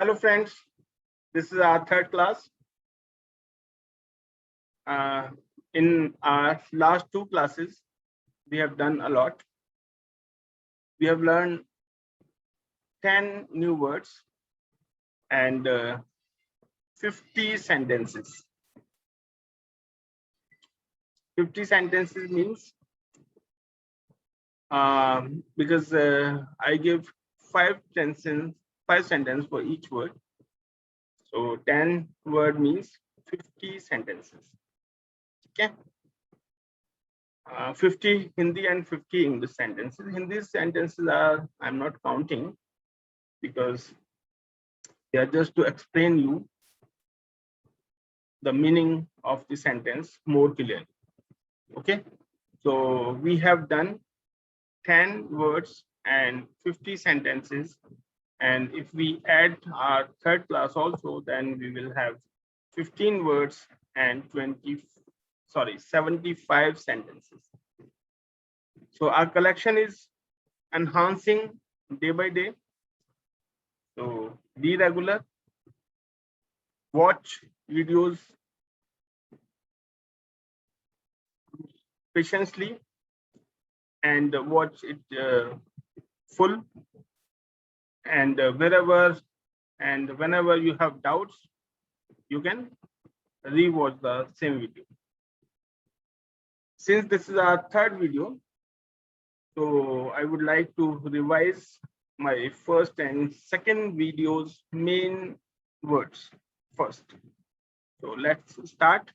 Hello friends, this is our third class. In our last two classes, we have done a lot. We have learned 10 new words and 50 sentences. 50 sentences means because I give five sentences for each word. So 10 word means 50 sentences. Okay. 50 Hindi and 50 English sentences. Hindi sentences I'm not counting because they are just to explain you the meaning of the sentence more clearly. Okay. So we have done 10 words and 50 sentences. And if we add our third class also, then we will have 15 words and 75 sentences. So our collection is enhancing day by day. So be regular, watch videos patiently and watch it full, and wherever and whenever you have doubts, you can rewatch the same video. Since this is our third video, so I would like to revise my first and second videos main words first. So let's start.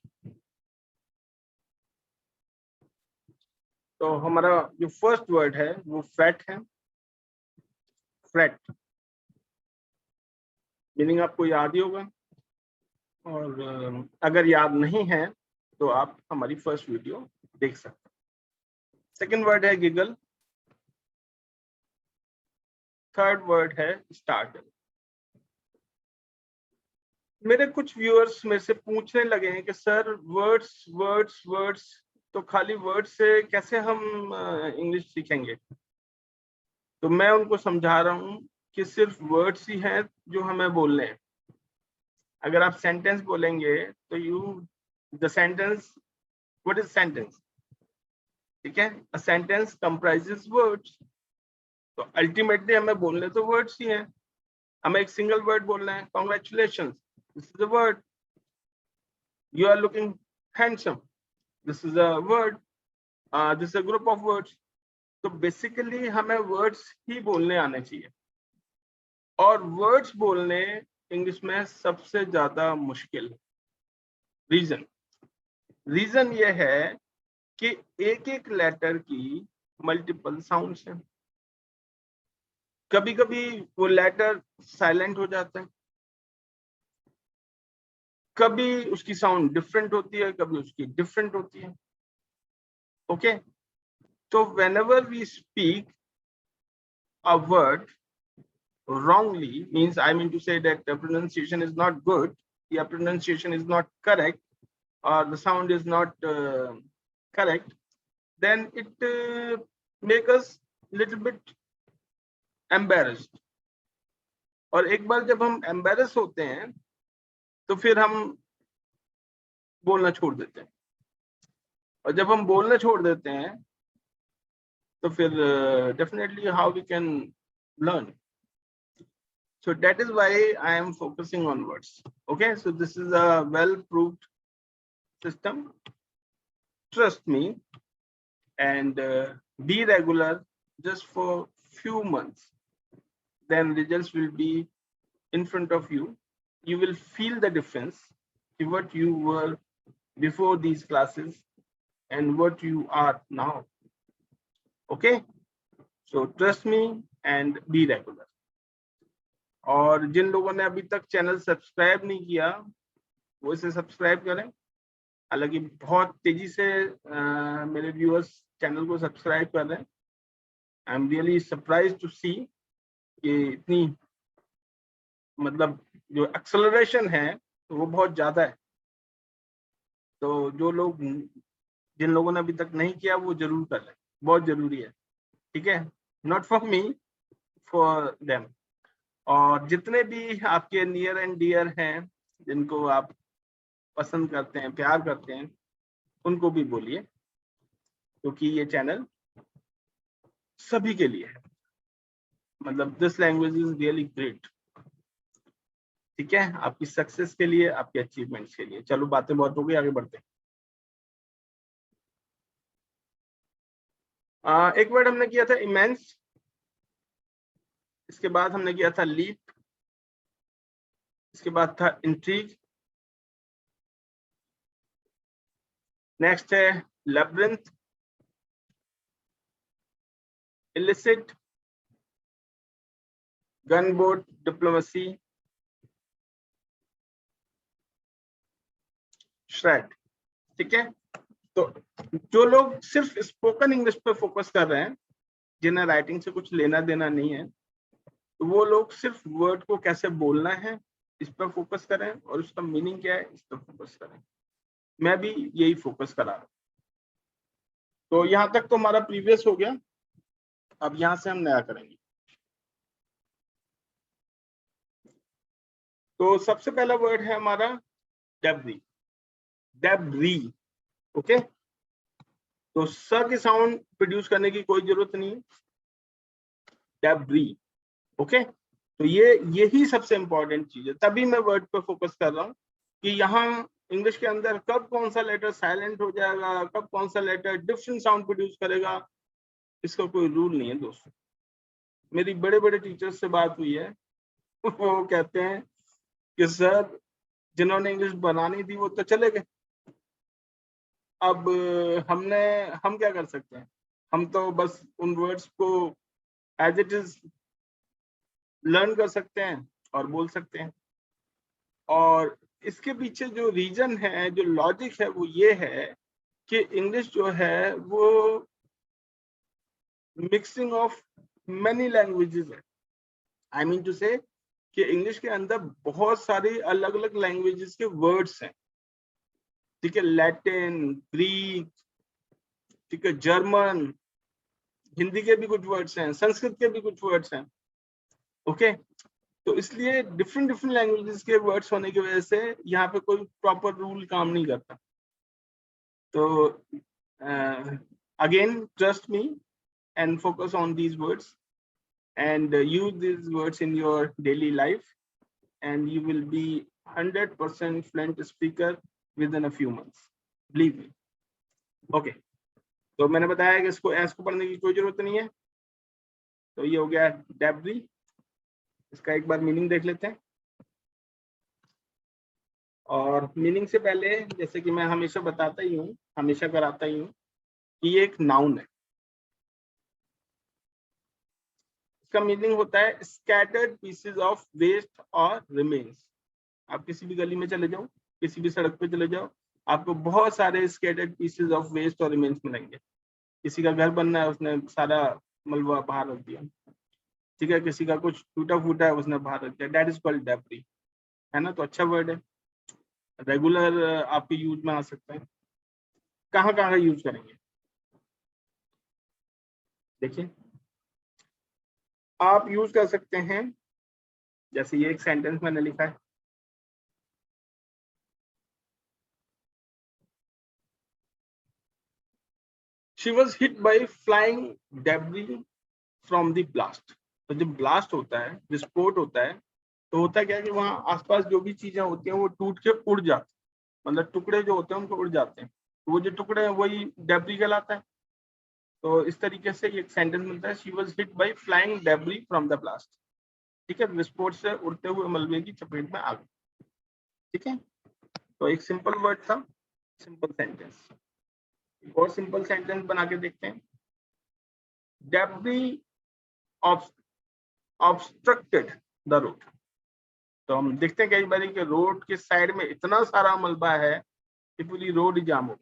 तो हमारा जो first word है वो freight है. Freight meaning आपको याद ही होगा, और अगर याद नहीं है तो आप हमारी फर्स्ट वीडियो देख सकते हैं. सेकंड वर्ड है गिगल. थर्ड वर्ड है स्टार्टल. मेरे कुछ व्यूअर्स मेरे से पूछने लगे हैं कि सर वर्ड्स वर्ड्स वर्ड्स, तो खाली वर्ड से कैसे हम इंग्लिश सीखेंगे. तो मैं उनको समझा रहा हूं कि सिर्फ वर्ड्स ही हैं जो हमें बोलने हैं. अगर आप सेंटेंस बोलेंगे तो the sentence, what is sentence, ठीक है. A sentence comprises words. तो अल्टीमेटली हमें बोलने तो वर्ड्स ही हैं. हमें एक सिंगल वर्ड बोलना है, congratulations, this is a word. You are looking handsome, this is a word, this is a group of words. तो बेसिकली हमें वर्ड्स ही बोलने आने चाहिए, और वर्ड्स बोलने इंग्लिश में सबसे ज्यादा मुश्किल. रीजन ये है कि एक एक लेटर की मल्टीपल साउंड्स हैं. कभी कभी वो लेटर साइलेंट हो जाता है, कभी उसकी साउंड डिफरेंट होती है, कभी उसकी डिफरेंट होती है. ओके. तो whenever we speak a word wrongly, means I mean to say that the pronunciation is not good, the pronunciation is not correct, or the sound is not correct, then it make us little bit embarrassed. और एक बार जब हम embarrass होते हैं तो फिर हम बोलना छोड़ देते हैं, और जब हम बोलना छोड़ देते हैं तो फिर definitely how we can learn. So that is why I am focusing on words. Okay, so this is a well-proved system. Trust me, and be regular just for few months. Then results will be in front of you. You will feel the difference in what you were before these classes and what you are now. Okay, so trust me and be regular. और जिन लोगों ने अभी तक channel subscribe नहीं किया वो इसे subscribe करें. हालांकि बहुत तेजी से मेरे व्यूअर्स चैनल को सब्सक्राइब कर रहे हैं. I am really surprised to see कि इतनी मतलब जो एक्सेलरेशन है वो बहुत ज्यादा है. तो जिन लोगों ने अभी तक नहीं किया वो जरूर कर लें, बहुत जरूरी है. ठीक है, not for me, for them. और जितने भी आपके नियर एंड डियर हैं, जिनको आप पसंद करते हैं, प्यार करते हैं, उनको भी बोलिए, क्योंकि ये चैनल सभी के लिए है। मतलब this language is really great. ठीक है, आपकी सक्सेस के लिए, आपके अचीवमेंट्स के लिए। चलो बातें बहुत हो गई, आगे बढ़ते हैं। एक वर्ड हमने किया था इमेंस, इसके बाद हमने किया था लीप, इसके बाद था इंट्रीग, नेक्स्ट है labyrinth, illicit, gunboat diplomacy, shred. ठीक है, तो जो लोग सिर्फ स्पोकन इंग्लिश पे फोकस कर रहे हैं, जिन्हें राइटिंग से कुछ लेना देना नहीं है, तो वो लोग सिर्फ वर्ड को कैसे बोलना है इस पर फोकस करें, और उसका मीनिंग क्या है इस पर फोकस करें। मैं भी यही फोकस करा रहा हूं। तो यहां तक तो हमारा प्रीवियस हो गया, अब यहां से हम नया करेंगे। तो सबसे पहला वर्ड है हमारा डेब्री, डेब्री। ओके, तो स की साउंड प्रोड्यूस करने की कोई जरूरत नहीं है, डेब्री। ओके, तो यही सबसे इंपॉर्टेंट चीज है, तभी मैं वर्ड पर फोकस कर रहा हूँ कि यहाँ इंग्लिश के अंदर कब कौन सा लेटर साइलेंट हो जाएगा, कब कौन सा लेटर डिफरेंट साउंड प्रोड्यूस करेगा, इसका कोई रूल नहीं है दोस्तों। मेरी बड़े बड़े टीचर्स से बात हुई है, वो कहते हैं कि सर जिन्होंने इंग्लिश बनानी थी वो तो चले गए, अब हम क्या कर सकते हैं, हम तो बस उन वर्ड्स को एज इट इज लर्न कर सकते हैं और बोल सकते हैं। और इसके पीछे जो रीजन है, जो लॉजिक है, वो ये है कि इंग्लिश जो है वो मिक्सिंग ऑफ मेनी लैंग्वेजेस है। आई मीन टू से कि इंग्लिश के अंदर बहुत सारी अलग अलग लैंग्वेजेस के वर्ड्स हैं। ठीक है, लैटिन, ग्रीक, ठीक है, जर्मन, हिंदी के भी कुछ वर्ड्स हैं, संस्कृत के भी कुछ वर्ड्स हैं। ओके, तो इसलिए डिफरेंट डिफरेंट लैंग्वेजेस के वर्ड्स होने की वजह से यहाँ पे कोई प्रॉपर रूल काम नहीं करता। तो again trust me and focus on these words and use these words in your daily life, and you will be 100% fluent speaker within a few months, believe me. Okay, तो मैंने बताया कि इसको S को पढ़ने की कोई जरूरत नहीं है। तो ये हो गया डेब्री, इसका एक बार मीनिंग देख लेते हैं। और मीनिंग से पहले, जैसे कि मैं हमेशा बताता ही हूँ, हमेशा कराता ही हूँ, कि ये एक नाउन है। इसका मीनिंग होता है स्कैटर्ड पीसेस ऑफ वेस्ट और रिमेन्स। आप किसी भी गली में चले जाओ, किसी भी सड़क पे चले जाओ, आपको बहुत सारे स्कैटर्ड पीसेस ऑफ वेस्ट और रिमेन्स मिलेंगे। किसी का घर बनना है, उसने सारा मलबा बाहर रख दिया। ठीक है, किसी का कुछ टूटा फूटा है, उसने बाहर रख दिया। दैट इज कॉल्ड डेब्री, है ना। तो अच्छा वर्ड है, रेगुलर आपके यूज में आ सकता है। कहाँ कहाँ यूज करेंगे देखिए, आप यूज कर सकते हैं, जैसे ये एक सेंटेंस मैंने लिखा है, she was hit by flying debris from the blast. तो जब ब्लास्ट होता है, विस्फोट होता है, तो होता क्या है कि वहां आसपास जो भी चीजें होती हैं वो टूट के उड़ जाती, मतलब टुकड़े जो होते हैं उनको उड़ जाते हैं, तो वो जो टुकड़े हैं वही डेब्री कहलाता है। तो इस तरीके से एक सेंटेंस मिलता है, she was hit by flying debris from the blast. ठीक है, विस्फोट से उड़ते हुए मलबे की चपेट में आ गई। ठीक है, तो एक सिंपल वर्ड था, सिंपल सेंटेंस। एक और सिंपल सेंटेंस बना के देखते हैं, डेब्री ऑब्स्ट्रक्टेड द रोड। तो हम देखते हैं कई बार कि रोड के साइड में इतना सारा मलबा है कि पूरी रोड जाम हो।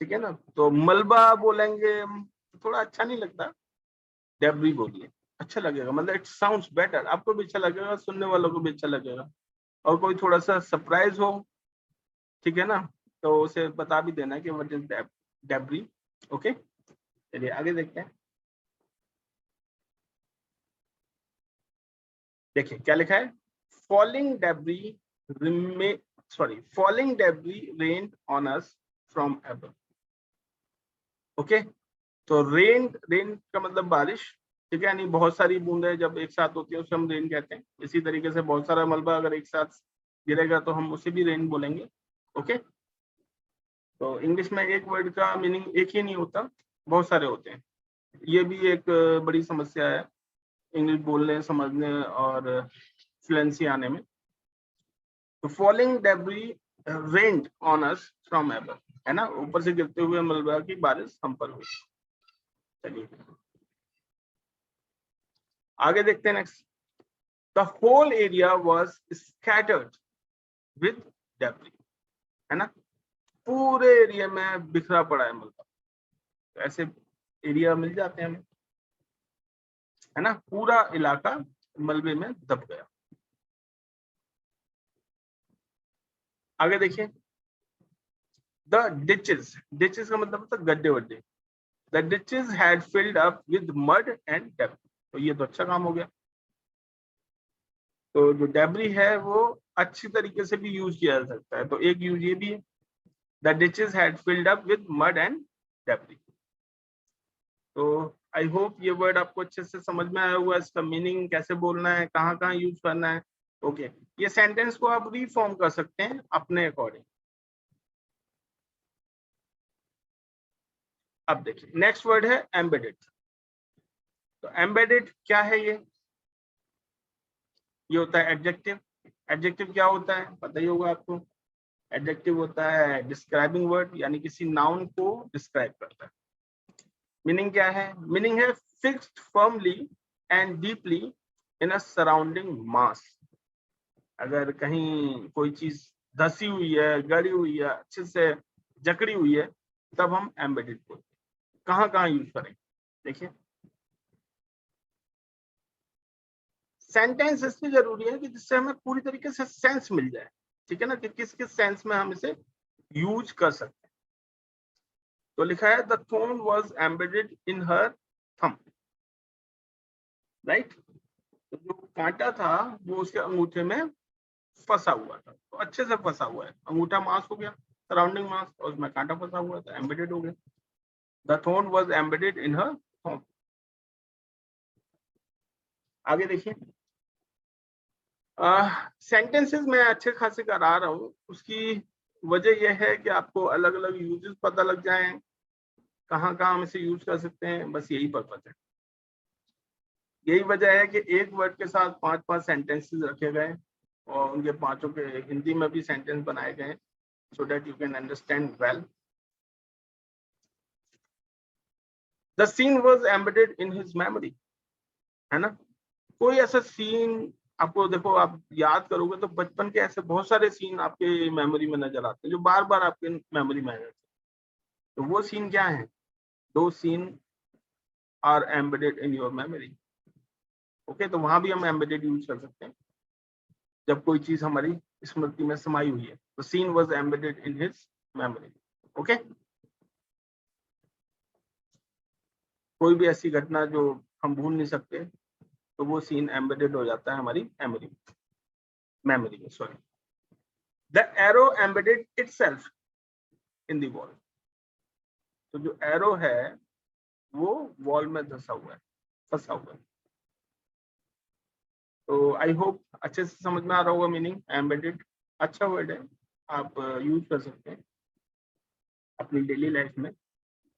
ठीक है ना, तो मलबा बोलेंगे तो थोड़ा अच्छा नहीं लगता, डेब्री बोलिए, अच्छा लगेगा, मतलब इट साउंड्स बेटर, आपको भी अच्छा लगेगा, सुनने वालों को भी अच्छा लगेगा। और कोई थोड़ा सा सरप्राइज हो, ठीक है ना, तो उसे बता भी देना कि व्हाट इज डेब्री। ओके, चलिए आगे देखते हैं। देखिए क्या लिखा है, falling debris falling debris rained on us from above. Okay, तो रेन का मतलब बारिश, ठीक है, यानी बहुत सारी बूंदें जब एक साथ होती है उसे हम रेन कहते हैं। इसी तरीके से बहुत सारा मलबा अगर एक साथ गिरेगा तो हम उसे भी रेन बोलेंगे। ओके, तो इंग्लिश में एक वर्ड का मीनिंग एक ही नहीं होता, बहुत सारे होते हैं। ये भी एक बड़ी समस्या है इंग्लिश बोलने, समझने और फ्लुएंसी आने में। तो falling debris rained on us from above, है ना, ऊपर से गिरते हुए मलबा की बारिश हम पर हुई। चलिए आगे देखते हैं next. The whole area was scattered with debris, है ना, पूरे एरिया में बिखरा पड़ा है मलबा। ऐसे एरिया मिल जाते हैं हमें, है ना, पूरा इलाका मलबे में दब गया। आगे देखिए, द डिचेस का मतलब होता है गड्ढे वड्ढे। The ditches had filled up with mud and debris, तो ये तो अच्छा काम हो गया। तो जो डेब्री है वो अच्छी तरीके से भी यूज किया जा सकता है, तो एक यूज ये भी है, the ditches had filled up with mud and debris. तो आई होप ये वर्ड आपको अच्छे से समझ में आया हुआ, इसका मीनिंग कैसे बोलना है, कहाँ कहाँ यूज करना है। ओके, ये सेंटेंस को आप रीफॉर्म कर सकते हैं अपने अकॉर्डिंग। अब देखिए नेक्स्ट वर्ड है एम्बेडेड। तो एम्बेडेड क्या है, ये होता है एडजेक्टिव। एडजेक्टिव क्या होता है पता ही होगा आपको। एडजेक्टिव होता है डिस्क्राइबिंग वर्ड, यानी किसी नाउन को डिस्क्राइब करता है। मीनिंग क्या है, मीनिंग है fixed firmly and deeply in a surrounding mass. अगर कहीं कोई चीज धसी हुई है, गड़ी हुई है, अच्छे से जकड़ी हुई है, तब हम एम्बेडेड बोलते हैं। कहाँ कहाँ यूज करें, देखिए सेंटेंस इसलिए जरूरी है कि जिससे हमें पूरी तरीके से सेंस मिल जाए, ठीक है ना, कि किस किस सेंस में हम इसे यूज कर सकते हैं। तो लिखा है द थोन was embedded in her thumb, right. तो जो कांटा था वो उसके अंगूठे में फंसा हुआ था, तो अच्छे से फंसा हुआ है, अंगूठा मास हो गया, सराउंडिंग मास, और उसमें कांटा फंसा हुआ था, एम्बेडेड हो गया। द थोन was embedded in her thumb. आगे देखिए, सेंटेंसेस में अच्छे खासे करा रहा हूँ, उसकी वजह यह है कि आपको अलग अलग यूजेस पता लग जाएं, कहाँ कहाँ हम इसे यूज कर सकते हैं, बस यही पर्पज है। यही वजह है कि एक वर्ड के साथ 5-5 सेंटेंसेस रखे गए और उनके पांचों के हिंदी में भी सेंटेंस बनाए गए, so that you can understand well. The scene was embedded in his memory, है ना। कोई ऐसा सीन आपको, देखो आप याद करोगे तो बचपन के ऐसे बहुत सारे सीन आपके मेमोरी में नजर आते हैं जो बार बार आपके मेमोरी में आ जाते हैं। तो वो सीन क्या है, दो scene are embedded in your memory. Okay, तो वहां भी हम एम्बेडेड यूज कर सकते हैं जब कोई चीज हमारी स्मृति में समाई हुई है। तो scene was embedded in his memory. Okay, कोई भी ऐसी घटना जो हम भूल नहीं सकते, तो वो सीन एम्बेडेड हो जाता है हमारी मेमोरी में, sorry. The arrow embedded itself in the wall. तो जो एरो है वो वॉल में धसा हुआ है, फंसा हुआ है। तो आई होप अच्छे से समझ में आ रहा होगा मीनिंग। एम्बेडेड अच्छा वर्ड है, आप यूज कर सकते हैं अपनी डेली लाइफ में।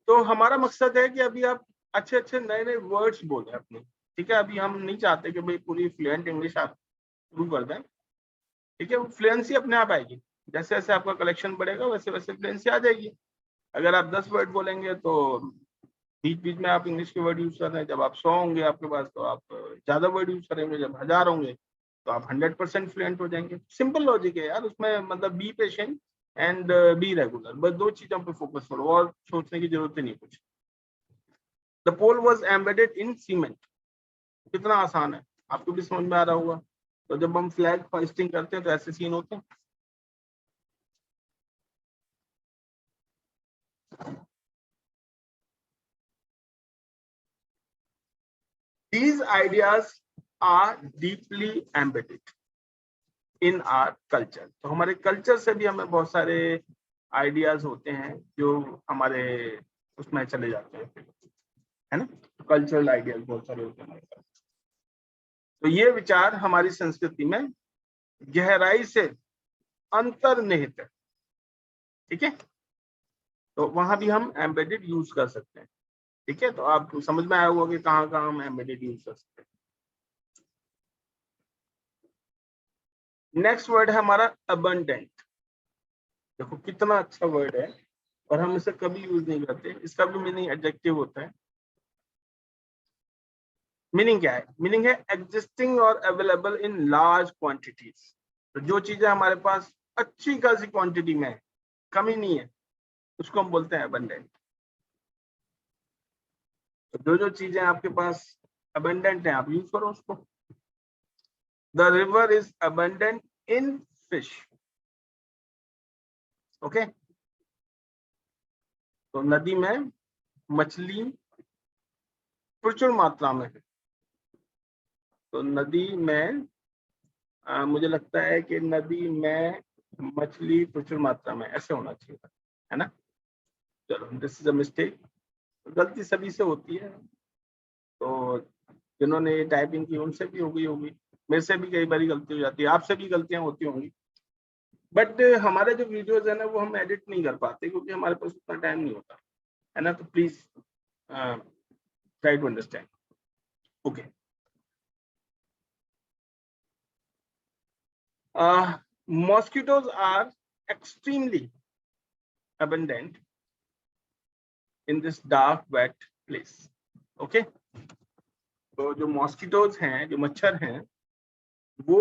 तो हमारा मकसद है कि अभी आप अच्छे अच्छे नए नए वर्ड्स बोलें अपने, ठीक है। अभी हम नहीं चाहते कि भाई पूरी फ्लुएंट इंग्लिश आप शुरू कर दें, ठीक है। वो फ्लुएंसी अपने आप आएगी, जैसे जैसे आपका कलेक्शन बढ़ेगा वैसे वैसे फ्लुएंसी आ जाएगी। अगर आप 10 वर्ड बोलेंगे तो बीच बीच में आप इंग्लिश के वर्ड यूज कर रहे हैं, जब आप 100 होंगे आपके पास तो आप ज्यादा वर्ड यूज करेंगे, जब 1000 होंगे तो आप 100% फ्लुएंट हो जाएंगे। सिंपल लॉजिक है यार उसमें, मतलब be patient and be regular, बस दो चीजों पे फोकस करो और सोचने की जरूरत ही नहीं कुछ। The pole was embedded in cement, कितना आसान है, आपको भी समझ में आ रहा होगा। तो जब हम फ्लैग होइस्टिंग करते हैं तो ऐसे सीन होते हैं। These ideas are deeply embedded in our culture. तो हमारे कल्चर से भी हमें बहुत सारे आइडियाज होते हैं जो हमारे उसमें चले जाते हैं, है ना। कल्चरल आइडियाज बहुत सारे होते हैं हमारे पास। तो ये विचार हमारी संस्कृति में गहराई से अंतर्निहित है, ठीक है। तो वहां भी हम एम्बेडेड यूज कर सकते हैं, ठीक है। तो आप समझ में आया होगा कि कहाँ कहाँ हम एम्बेडेड यूज कर सकते हैं। नेक्स्ट वर्ड है हमारा अबंडेंट। देखो कितना अच्छा वर्ड है और हम इसे कभी यूज नहीं करते। इसका भी मीनिंग एडजेक्टिव होता है। मीनिंग क्या है? मीनिंग है एग्जिस्टिंग और अवेलेबल इन लार्ज क्वांटिटीज। तो जो चीजें हमारे पास अच्छी खासी क्वांटिटी में है, कमी नहीं है, उसको हम बोलते हैं अबंडेंट। तो जो जो चीजें आपके पास अबंडेंट है, आप यूज करो उसको। The river is abundant in fish. Okay, तो नदी में मछली प्रचुर मात्रा में है। तो नदी में मुझे लगता है कि नदी में मछली प्रचुर मात्रा में, ऐसे होना चाहिए, है ना। चलो, दिस इज अ मिस्टेक। गलती सभी से होती है। तो जिन्होंने ये टाइपिंग की उनसे भी हो गई होगी, मेरे से भी कई बार गलती हो जाती है, आपसे भी गलतियां होती होंगी। बट हमारे जो वीडियोस है ना, वो हम एडिट नहीं कर पाते क्योंकि हमारे पास उतना टाइम नहीं होता, है ना। तो please try to understand. Okay, mosquitoes are extremely abundant in this dark wet place. Okay, तो जो मॉस्किटोज हैं, जो मच्छर हैं, वो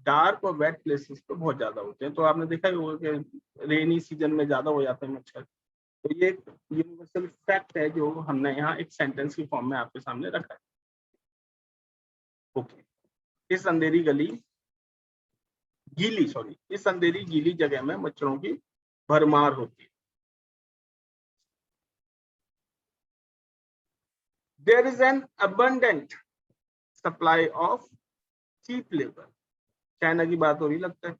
डार्क और वेट प्लेसेस पे बहुत ज्यादा होते हैं। तो आपने देखा ही होगा कि रेनी सीजन में ज्यादा हो जाते हैं मच्छर। तो ये एक यूनिवर्सल फैक्ट है जो हमने यहाँ एक सेंटेंस की फॉर्म में आपके सामने रखा है। ओके, इस अंधेरी गीली जगह में मच्छरों की भरमार होती है। There is an abundant supply of cheap labor. China की बात हो रही लगता है।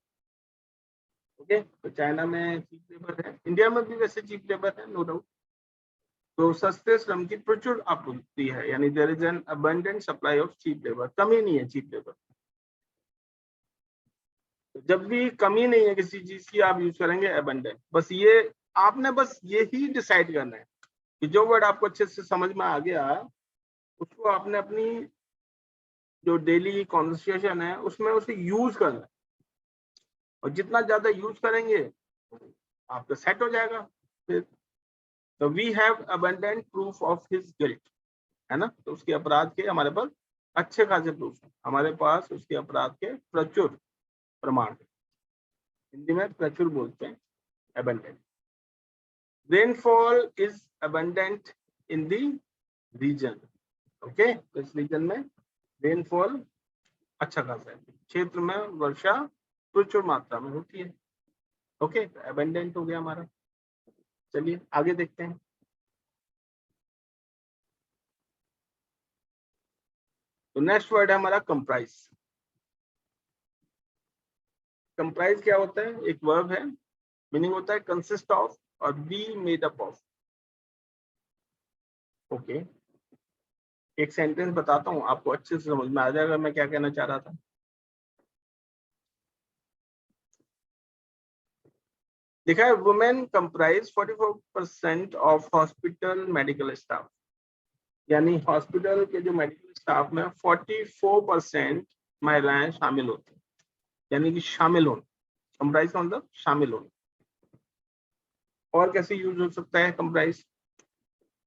ओके, तो चाइना में चीप लेबर है, इंडिया में भी वैसे चीप लेबर है, नो डाउट। तो सस्ते श्रम की प्रचुर आपूर्ति है, यानी there is an abundant supply of cheap labour. कमी नहीं है चीप लेबर। तो जब भी कमी नहीं है किसी चीज की, आप यूज करेंगे अबंडेंट। बस ये आपने बस ये ही डिसाइड करना है कि जो वर्ड आपको अच्छे से समझ में आ गया, उसको आपने अपनी जो डेली कॉन्वर्सेशन है उसमें उसे यूज करना है। और जितना ज्यादा यूज करेंगे आपका सेट हो जाएगा फिर। तो we have abundant proof of his guilt, है ना। तो उसके अपराध के हमारे पास अच्छे खासे प्रूफ है, हमारे पास उसके अपराध के प्रचुर प्रमाण है। हिंदी में प्रचुर बोलते हैं, abundant. Rainfall is abundant in the region. Okay, तो इस रीजन में रेनफॉल अच्छा खासा है, क्षेत्र में वर्षा प्रचुर मात्रा में होती है। ओके, अबंडेंट हो गया हमारा। चलिए आगे देखते हैं। तो नेक्स्ट वर्ड है हमारा कंप्राइज। कंप्राइज क्या होता है? एक वर्ब है, मीनिंग होता है कंसिस्ट ऑफ और be made up of. Okay, एक सेंटेंस बताता हूँ, आपको अच्छे से समझ में आ जाएगा मैं क्या कहना चाह रहा था। देखा है, women comprise 44% of hospital medical staff. यानी हॉस्पिटल के जो मेडिकल स्टाफ में 44% महिलाएं शामिल होती हैं। यानी कि शामिल होना, कंप्राइज का मतलब शामिल होना। और कैसे यूज हो सकता है comprise?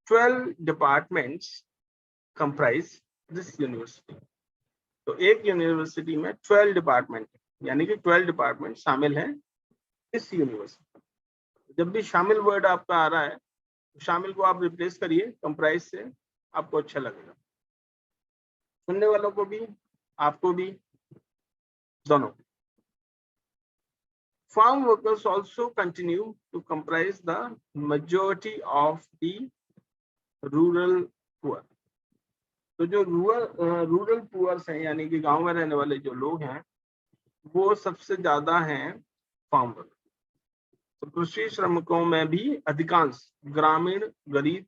12 departments comprise this university. तो एक यूनिवर्सिटी में 12 डिपार्टमेंट, यानी कि 12 डिपार्टमेंट शामिल हैं इस यूनिवर्सिटी। जब भी शामिल वर्ड आपका आ रहा है, तो शामिल को आप रिप्लेस करिए कंप्राइज से, आपको अच्छा लगेगा, सुनने वालों को भी, आपको भी, दोनों। Farm workers also continue to comprise the majority of the rural poor. तो जो रूरल पुअर्स हैं, यानी कि गांव में रहने वाले जो लोग हैं, वो सबसे ज्यादा हैं फार्मर। तो कृषि श्रमिकों में भी अधिकांश ग्रामीण गरीब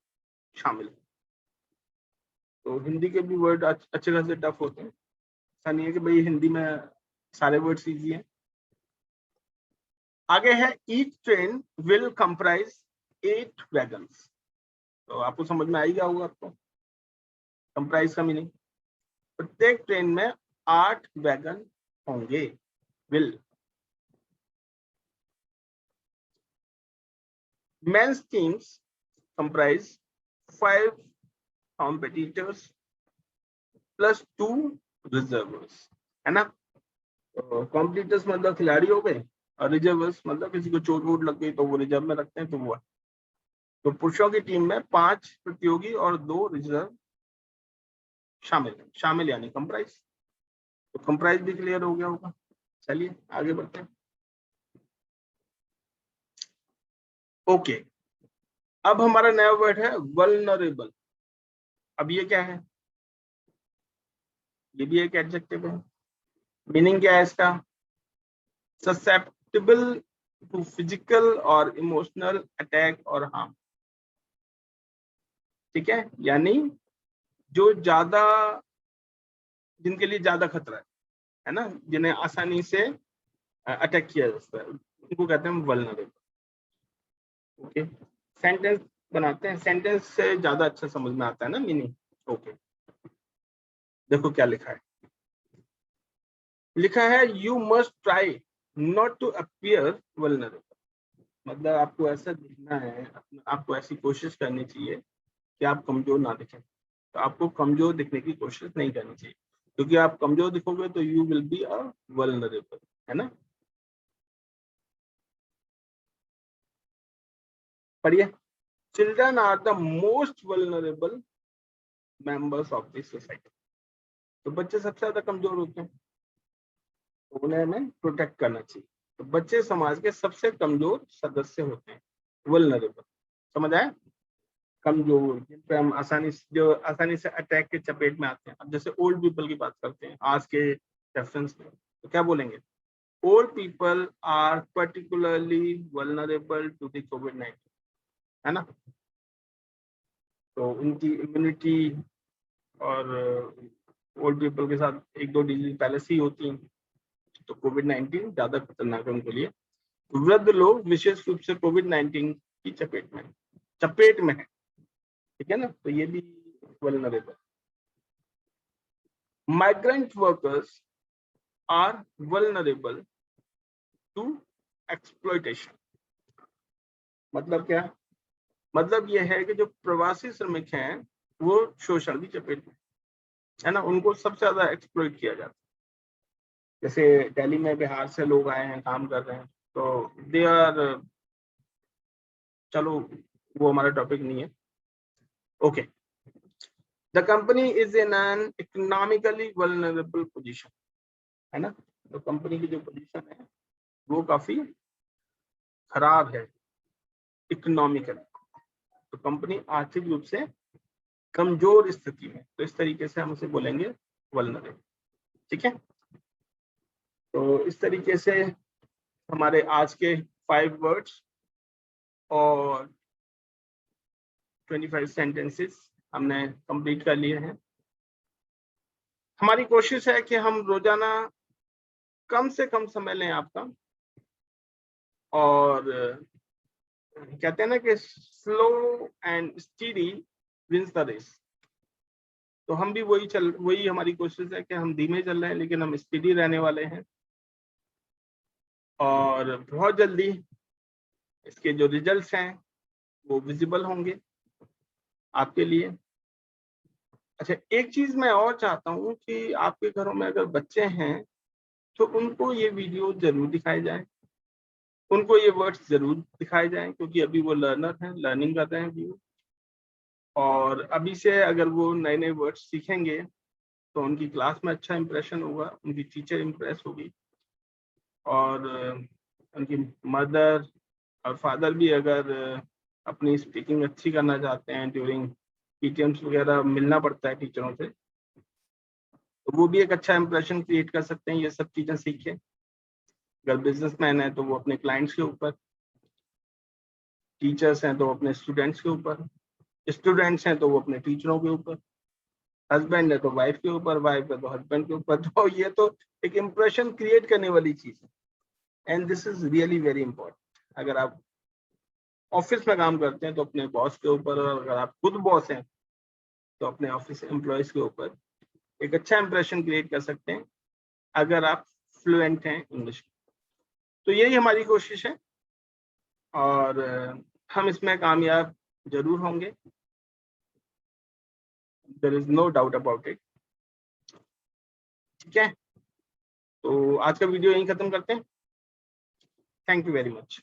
शामिल है। तो हिंदी के भी वर्ड अच्छे खासे टफ होते हैं, ऐसा नहीं है कि भाई हिंदी में सारे वर्ड्स इजी हैं। आगे है each train will comprise 8 wagons. तो आपको समझ में आएगा होगा आपको कंप्राइज का मीनिंग। प्रत्येक ट्रेन में 8 वैगन होंगे। Will. Men's teams comprise 5 competitors plus 2 reservers, है ना। तो कॉम्पिटिटर्स मतलब खिलाड़ी हो गए, और रिजर्वर्स मतलब किसी को चोट वोट लग गई तो वो रिजर्व में रखते हैं, तो वो है। तो पुरुषों की टीम में 5 प्रतियोगी और 2 रिजर्व शामिल है। शामिल यानी कंप्राइज। तो कंप्राइज भी क्लियर हो गया होगा। चलिए आगे बढ़ते हैं। ओके, अब हमारा नया वर्ड है वल्नरेबल। अब ये क्या है? ये भी एक एडजेक्टिव है। मीनिंग क्या है इसका? ससेप्टेबल टू फिजिकल और इमोशनल अटैक और हार्म। ठीक है, यानी जो ज्यादा, जिनके लिए ज्यादा खतरा है ना, जिन्हें आसानी से अटैक किया जा सकता है, उनको कहते हैं वल्नरेबल। ओके, सेंटेंस बनाते हैं। सेंटेंस से ज्यादा अच्छा समझ में आता है ना मीनिंग। ओके, देखो क्या लिखा है। लिखा है you must try not to appear vulnerable. मतलब आपको ऐसा दिखना है, आपको ऐसी कोशिश करनी चाहिए कि आप कमजोर ना दिखें। तो आपको कमजोर दिखने की कोशिश नहीं करनी चाहिए, क्योंकि आप कमजोर दिखोगे तो you will be a vulnerable, है ना। पढ़िए। Children are the most vulnerable members of the society. तो बच्चे सबसे ज्यादा कमजोर होते हैं, तो उन्हें हमें प्रोटेक्ट करना चाहिए। तो बच्चे समाज के सबसे कमजोर सदस्य होते हैं, वल्नरेबल। समझ आया? कमजोर, जिन पे हम जो आसानी से अटैक के चपेट में आते हैं। अब जैसे ओल्ड पीपल की बात करते हैं आज के रेफरेंस में, तो क्या बोलेंगे? Old people are particularly vulnerable to the कोविड-19, है ना। तो उनकी इम्यूनिटी और ओल्ड पीपल के साथ 1-2 डिजीज पहले से ही होती हैं, तो कोविड-19 ज्यादा खतरनाक है उनके लिए। वृद्ध लोग विशेष रूप से कोविड-19 की चपेट में है, ठीक है ना, तो ये भी vulnerable. Migrant workers are vulnerable to exploitation. मतलब क्या? मतलब यह है कि जो प्रवासी श्रमिक हैं वो शोषण की चपेट में, है ना, उनको सबसे ज्यादा एक्सप्लॉइट किया जाता है। जैसे दिल्ली में बिहार से लोग आए हैं, काम कर रहे हैं, तो दे आर, चलो वो हमारा टॉपिक नहीं है। Okay, the company is in an economically vulnerable position, है ना। तो कंपनी की जो पोजीशन है वो काफी खराब है इकोनॉमिकली। तो कंपनी आर्थिक रूप से कमजोर स्थिति में, तो इस तरीके से हम उसे बोलेंगे वल्नरेबल। ठीक है, तो इस तरीके से हमारे आज के 5 वर्ड्स और 25 सेंटेंसेस हमने कंप्लीट कर लिए हैं। हमारी कोशिश है कि हम रोजाना कम से कम समय लें आपका, और कहते हैं ना कि slow and steady wins the race. तो हम भी वही हमारी कोशिश है कि हम धीमे चल रहे हैं, लेकिन हम स्पीडी रहने वाले हैं, और बहुत जल्दी इसके जो रिजल्ट्स हैं वो विजिबल होंगे आपके लिए। अच्छा, एक चीज मैं और चाहता हूँ कि आपके घरों में अगर बच्चे हैं तो उनको ये वीडियो जरूर दिखाए जाए, उनको ये वर्ड्स जरूर दिखाए जाएं, क्योंकि अभी वो लर्नर हैं, लर्निंग कर रहे हैं अभी वो। और अभी से अगर वो नए नए वर्ड्स सीखेंगे तो उनकी क्लास में अच्छा इंप्रेशन होगा, उनकी टीचर इंप्रेस होगी, और उनकी मदर और फादर भी अगर अपनी स्पीकिंग अच्छी करना चाहते हैं ड्यूरिंग पीटीएम्स वगैरह मिलना पड़ता है टीचरों से, तो वो भी एक अच्छा इंप्रेशन क्रिएट कर सकते हैं, ये सब चीजें सीखे। अगर बिजनेसमैन है तो वो अपने क्लाइंट्स के ऊपर, टीचर्स हैं तो अपने स्टूडेंट्स के ऊपर, स्टूडेंट्स हैं तो वो अपने टीचरों के ऊपर, हस्बैंड है तो वाइफ के ऊपर, वाइफ है तो हस्बैंड के ऊपर। तो ये तो एक इंप्रेशन क्रिएट करने वाली चीज है, and this is really very important. अगर आप ऑफिस में काम करते हैं तो अपने बॉस के ऊपर, और अगर आप खुद बॉस हैं तो अपने ऑफिस एम्प्लॉयज के ऊपर एक अच्छा इंप्रेशन क्रिएट कर सकते हैं अगर आप फ्लुएंट हैं इंग्लिश में। तो यही हमारी कोशिश है, और हम इसमें कामयाब जरूर होंगे, there is no doubt about it. ठीक है, तो आज का वीडियो यहीं खत्म करते हैं। Thank you very much.